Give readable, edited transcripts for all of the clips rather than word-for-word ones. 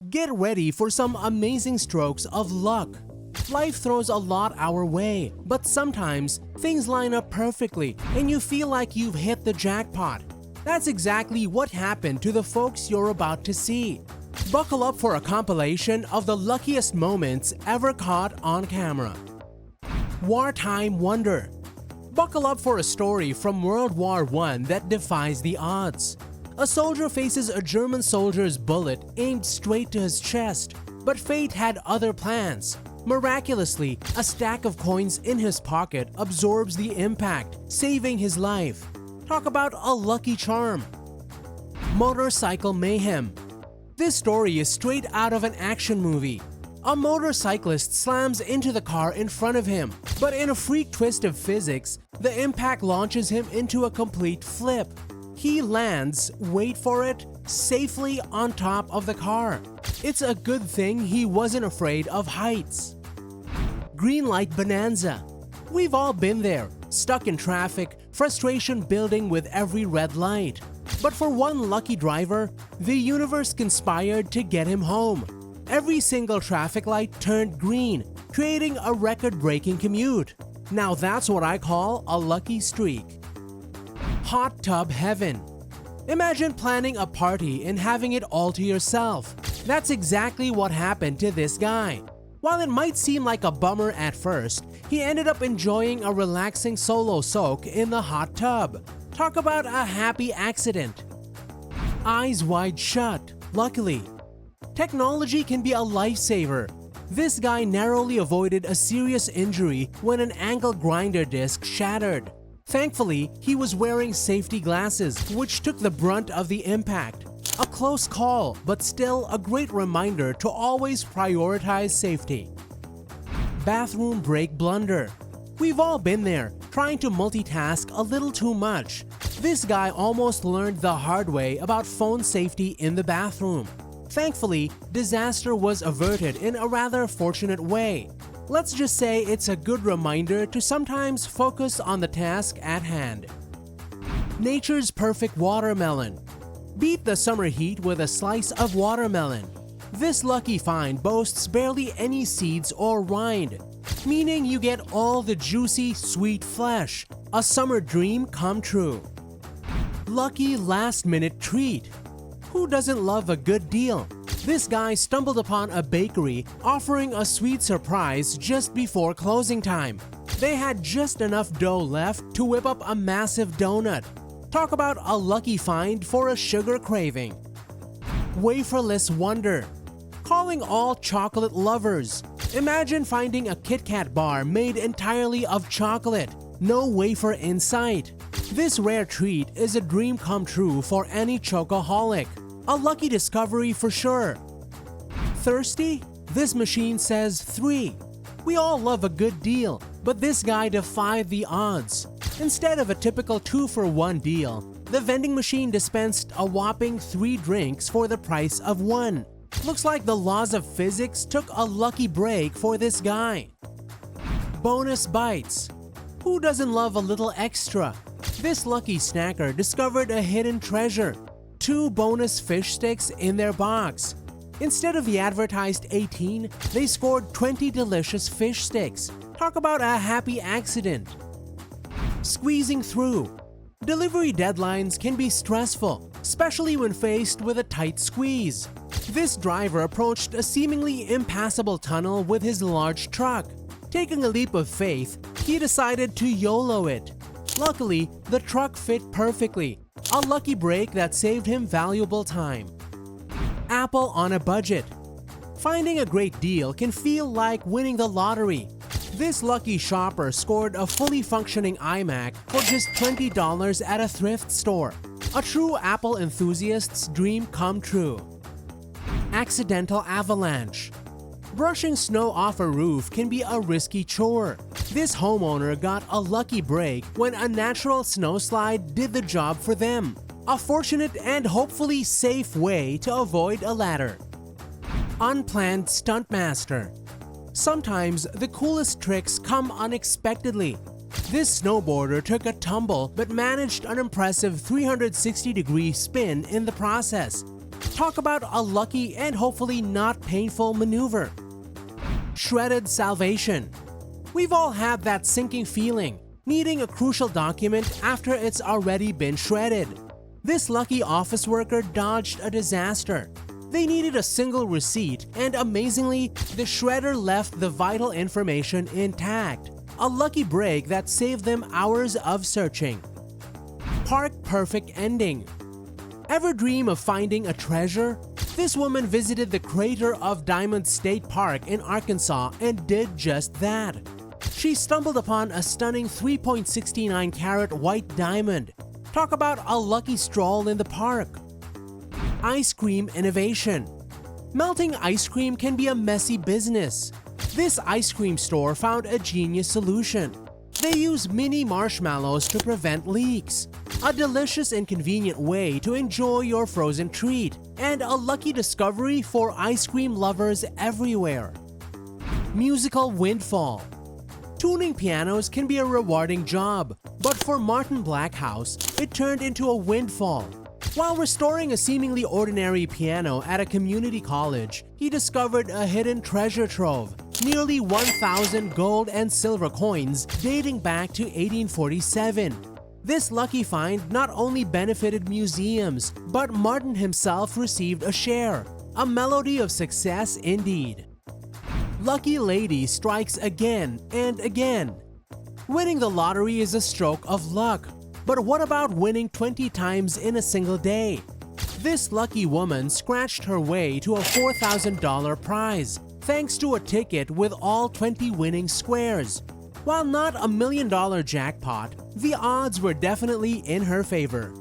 Get ready for some amazing strokes of luck. Life throws a lot our way, but sometimes things line up perfectly and you feel like you've hit the jackpot. That's exactly what happened to the folks you're about to see. Buckle up for a compilation of the luckiest moments ever caught on camera. Wartime Wonder. Buckle up for a story from World War I that defies the odds. A soldier faces a German soldier's bullet aimed straight to his chest, but fate had other plans. Miraculously, a stack of coins in his pocket absorbs the impact, saving his life. Talk about a lucky charm. Motorcycle Mayhem. This story is straight out of an action movie. A motorcyclist slams into the car in front of him, but in a freak twist of physics, the impact launches him into a complete flip. He lands, wait for it, safely on top of the car. It's a good thing he wasn't afraid of heights. Green light bonanza. We've all been there, stuck in traffic, frustration building with every red light. But for one lucky driver, the universe conspired to get him home. Every single traffic light turned green, creating a record-breaking commute. Now that's what I call a lucky streak. Hot tub heaven. Imagine planning a party and having it all to yourself. That's exactly what happened to this guy. While it might seem like a bummer at first, he ended up enjoying a relaxing solo soak in the hot tub. Talk about a happy accident. Eyes wide shut. Luckily. Technology can be a lifesaver. This guy narrowly avoided a serious injury when an angle grinder disc shattered. Thankfully, he was wearing safety glasses, which took the brunt of the impact. A close call, but still a great reminder to always prioritize safety. Bathroom break blunder. We've all been there, trying to multitask a little too much. This guy almost learned the hard way about phone safety in the bathroom. Thankfully, disaster was averted in a rather fortunate way. Let's just say it's a good reminder to sometimes focus on the task at hand. Nature's perfect watermelon. Beat the summer heat with a slice of watermelon. This lucky find boasts barely any seeds or rind, meaning you get all the juicy, sweet flesh. A summer dream come true. Lucky last-minute treat. Who doesn't love a good deal? This guy stumbled upon a bakery offering a sweet surprise just before closing time. They had just enough dough left to whip up a massive donut. Talk about a lucky find for a sugar craving. Waferless wonder. Calling all chocolate lovers. Imagine finding a Kit Kat bar made entirely of chocolate. No wafer in sight. This rare treat is a dream come true for any chocoholic. A lucky discovery for sure. Thirsty? This machine says 3. We all love a good deal, but this guy defied the odds. Instead of a typical 2-for-1 deal, the vending machine dispensed a whopping 3 drinks for the price of 1. Looks like the laws of physics took a lucky break for this guy. Bonus bites. Who doesn't love a little extra? This lucky snacker discovered a hidden treasure. 2 bonus fish sticks in their box. Instead of the advertised 18, they scored 20 delicious fish sticks. Talk about a happy accident. Squeezing through. Delivery deadlines can be stressful, especially when faced with a tight squeeze. This driver approached a seemingly impassable tunnel with his large truck. Taking a leap of faith, he decided to YOLO it. Luckily, the truck fit perfectly. A lucky break that saved him valuable time. Apple on a budget. Finding a great deal can feel like winning the lottery. This lucky shopper scored a fully functioning iMac for just $20 at a thrift store. A true Apple enthusiast's dream come true. Accidental avalanche. Brushing snow off a roof can be a risky chore. This homeowner got a lucky break when a natural snowslide did the job for them. A fortunate and hopefully safe way to avoid a ladder. Unplanned stuntmaster. Sometimes the coolest tricks come unexpectedly. This snowboarder took a tumble but managed an impressive 360-degree spin in the process. Talk about a lucky and hopefully not painful maneuver. Shredded salvation. We've all had that sinking feeling, needing a crucial document after it's already been shredded. This lucky office worker dodged a disaster. They needed a single receipt, and amazingly, the shredder left the vital information intact. A lucky break that saved them hours of searching. Park perfect ending. Ever dream of finding a treasure? This woman visited the crater of Diamond State Park in Arkansas and did just that. She stumbled upon a stunning 3.69 carat white diamond. Talk about a lucky stroll in the park. Ice cream innovation. Melting ice cream can be a messy business. This ice cream store found a genius solution. They use mini marshmallows to prevent leaks. A delicious and convenient way to enjoy your frozen treat, and a lucky discovery for ice cream lovers everywhere. Musical windfall. Tuning pianos can be a rewarding job, but for Martin Blackhouse, it turned into a windfall. While restoring a seemingly ordinary piano at a community college, he discovered a hidden treasure trove, nearly 1,000 gold and silver coins dating back to 1847. This lucky find not only benefited museums, but Martin himself received a share. A melody of success indeed. Lucky lady strikes again and again. Winning the lottery is a stroke of luck. But what about winning 20 times in a single day? This lucky woman scratched her way to a $4,000 prize, thanks to a ticket with all 20 winning squares. While not a $1 million jackpot, the odds were definitely in her favor.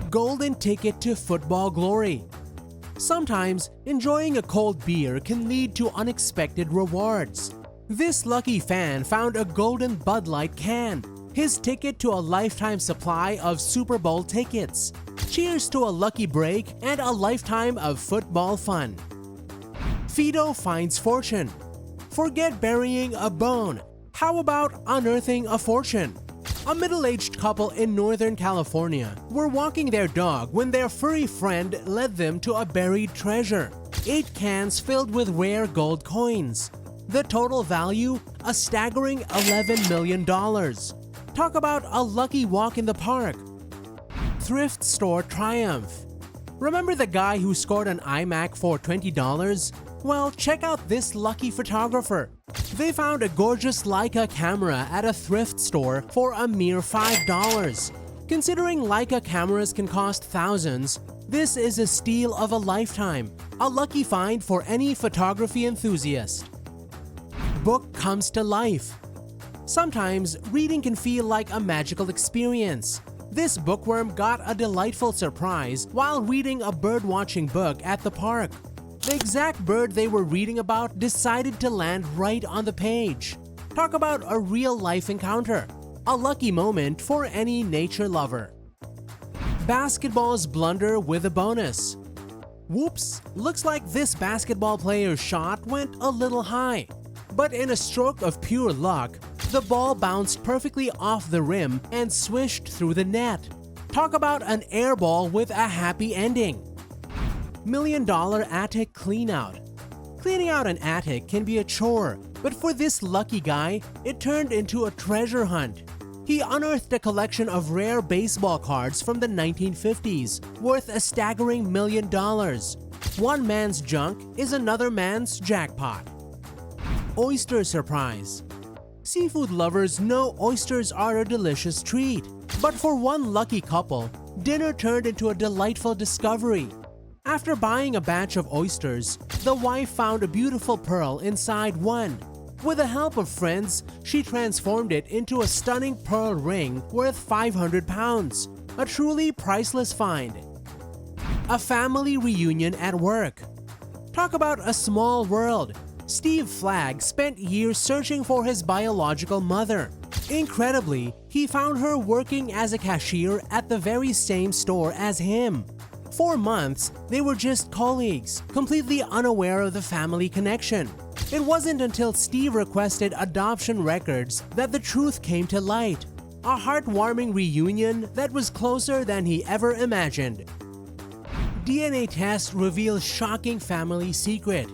Golden ticket to football glory. Sometimes, enjoying a cold beer can lead to unexpected rewards. This lucky fan found a golden Bud Light can, his ticket to a lifetime supply of Super Bowl tickets. Cheers to a lucky break and a lifetime of football fun. Fido finds fortune. Forget burying a bone. How about unearthing a fortune? A middle-aged couple in Northern California were walking their dog when their furry friend led them to a buried treasure. 8 cans filled with rare gold coins. The total value, a staggering $11 million. Talk about a lucky walk in the park. Thrift store triumph. Remember the guy who scored an iMac for $20? Well, check out this lucky photographer. They found a gorgeous Leica camera at a thrift store for a mere $5. Considering Leica cameras can cost thousands, this is a steal of a lifetime. A lucky find for any photography enthusiast. Book comes to life. Sometimes, reading can feel like a magical experience. This bookworm got a delightful surprise while reading a bird-watching book at the park. The exact bird they were reading about decided to land right on the page. Talk about a real-life encounter. A lucky moment for any nature lover. Basketball's blunder with a bonus. Whoops, looks like this basketball player's shot went a little high. But in a stroke of pure luck, the ball bounced perfectly off the rim and swished through the net. Talk about an air ball with a happy ending. $1 million attic cleanout. Cleaning out an attic can be a chore, but for this lucky guy, it turned into a treasure hunt. He unearthed a collection of rare baseball cards from the 1950s, worth a staggering $1 million. One man's junk is another man's jackpot. Oyster surprise. Seafood lovers know oysters are a delicious treat, but for one lucky couple, dinner turned into a delightful discovery. After buying a batch of oysters, the wife found a beautiful pearl inside one. With the help of friends, she transformed it into a stunning pearl ring worth 500 pounds. A truly priceless find. A family reunion at work. Talk about a small world. Steve Flagg spent years searching for his biological mother. Incredibly, he found her working as a cashier at the very same store as him. For months, they were just colleagues, completely unaware of the family connection. It wasn't until Steve requested adoption records that the truth came to light. A heartwarming reunion that was closer than he ever imagined. DNA test reveals shocking family secret.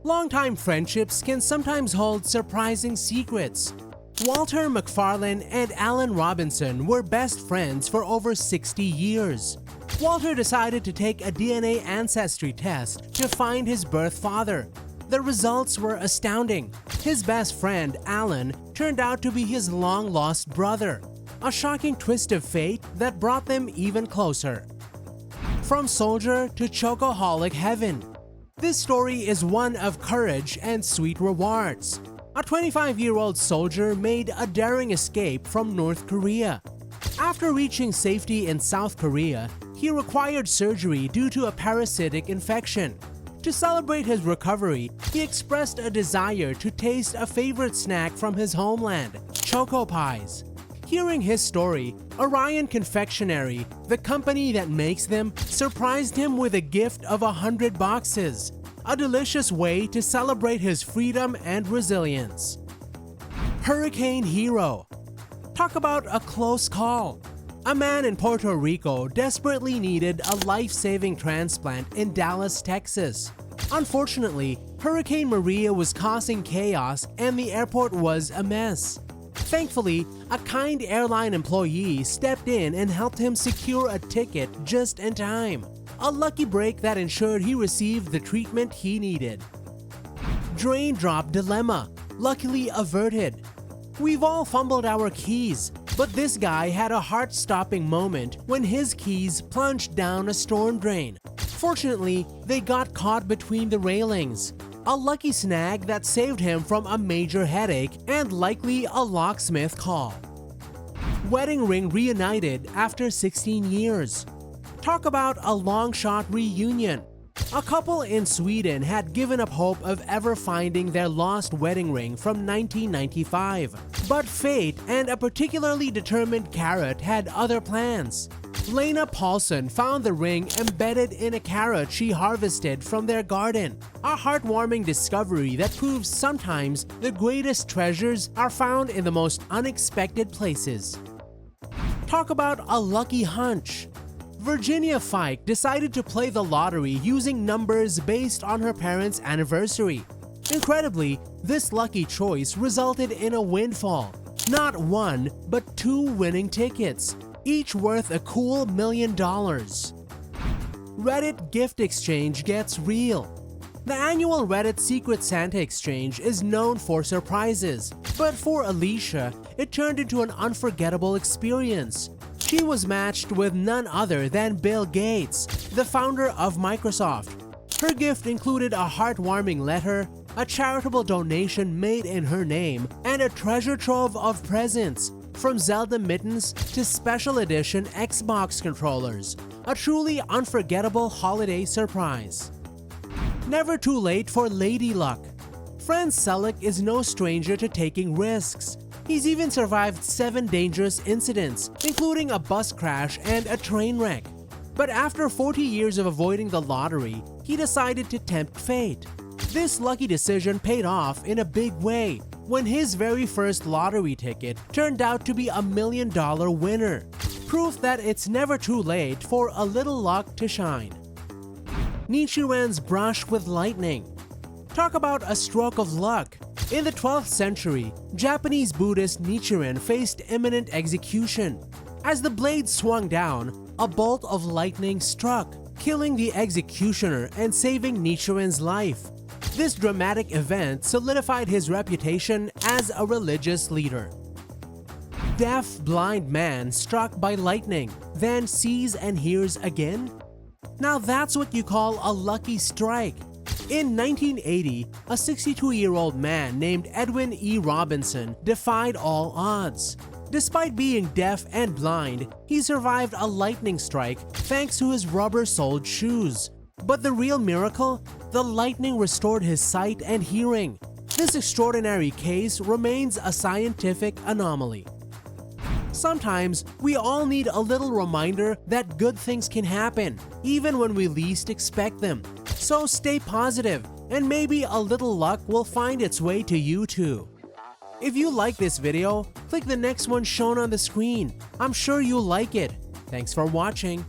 Longtime friendships can sometimes hold surprising secrets. Walter McFarlane and Alan Robinson were best friends for over 60 years. Walter decided to take a DNA ancestry test to find his birth father. The results were astounding. His best friend, Alan, turned out to be his long-lost brother. A shocking twist of fate that brought them even closer. From soldier to chocoholic heaven. This story is one of courage and sweet rewards. A 25-year-old soldier made a daring escape from North Korea. After reaching safety in South Korea, he required surgery due to a parasitic infection. To celebrate his recovery, he expressed a desire to taste a favorite snack from his homeland, Choco Pies. Hearing his story, Orion Confectionery, the company that makes them, surprised him with a gift of 100 boxes. A delicious way to celebrate his freedom and resilience. Hurricane Hero. Talk about a close call. A man in Puerto Rico desperately needed a life-saving transplant in Dallas, Texas. Unfortunately, Hurricane Maria was causing chaos and the airport was a mess. Thankfully, a kind airline employee stepped in and helped him secure a ticket just in time. A lucky break that ensured he received the treatment he needed. Drain drop dilemma, luckily averted. We've all fumbled our keys, but this guy had a heart-stopping moment when his keys plunged down a storm drain. Fortunately, they got caught between the railings. A lucky snag that saved him from a major headache and likely a locksmith call. Wedding ring reunited after 16 years. Talk about a long-shot reunion. A couple in Sweden had given up hope of ever finding their lost wedding ring from 1995. But fate and a particularly determined carrot had other plans. Lena Paulson found the ring embedded in a carrot she harvested from their garden. A heartwarming discovery that proves sometimes the greatest treasures are found in the most unexpected places. Talk about a lucky hunch. Virginia Fike decided to play the lottery using numbers based on her parents' anniversary. Incredibly, this lucky choice resulted in a windfall. Not one, but 2 winning tickets, each worth a cool $1 million. Reddit gift exchange gets real. The annual Reddit Secret Santa exchange is known for surprises, but for Alicia, it turned into an unforgettable experience. She was matched with none other than Bill Gates, the founder of Microsoft. Her gift included a heartwarming letter, a charitable donation made in her name, and a treasure trove of presents, from Zelda mittens to special edition Xbox controllers. A truly unforgettable holiday surprise. Never too late for Lady Luck. Franz Selleck is no stranger to taking risks. He's even survived 7 dangerous incidents, including a bus crash and a train wreck. But after 40 years of avoiding the lottery, he decided to tempt fate. This lucky decision paid off in a big way when his very first lottery ticket turned out to be a $1 million winner. Proof that it's never too late for a little luck to shine. Nichiren's brush with lightning. Talk about a stroke of luck. In the 12th century, Japanese Buddhist Nichiren faced imminent execution. As the blade swung down, a bolt of lightning struck, killing the executioner and saving Nichiren's life. This dramatic event solidified his reputation as a religious leader. Deaf blind man struck by lightning, then sees and hears again? Now that's what you call a lucky strike. In 1980, a 62-year-old man named Edwin E. Robinson defied all odds. Despite being deaf and blind, he survived a lightning strike thanks to his rubber-soled shoes. But the real miracle? The lightning restored his sight and hearing. This extraordinary case remains a scientific anomaly. Sometimes, we all need a little reminder that good things can happen, even when we least expect them. So stay positive, and maybe a little luck will find its way to you too. If you like this video, click the next one shown on the screen. I'm sure you'll like it. Thanks for watching.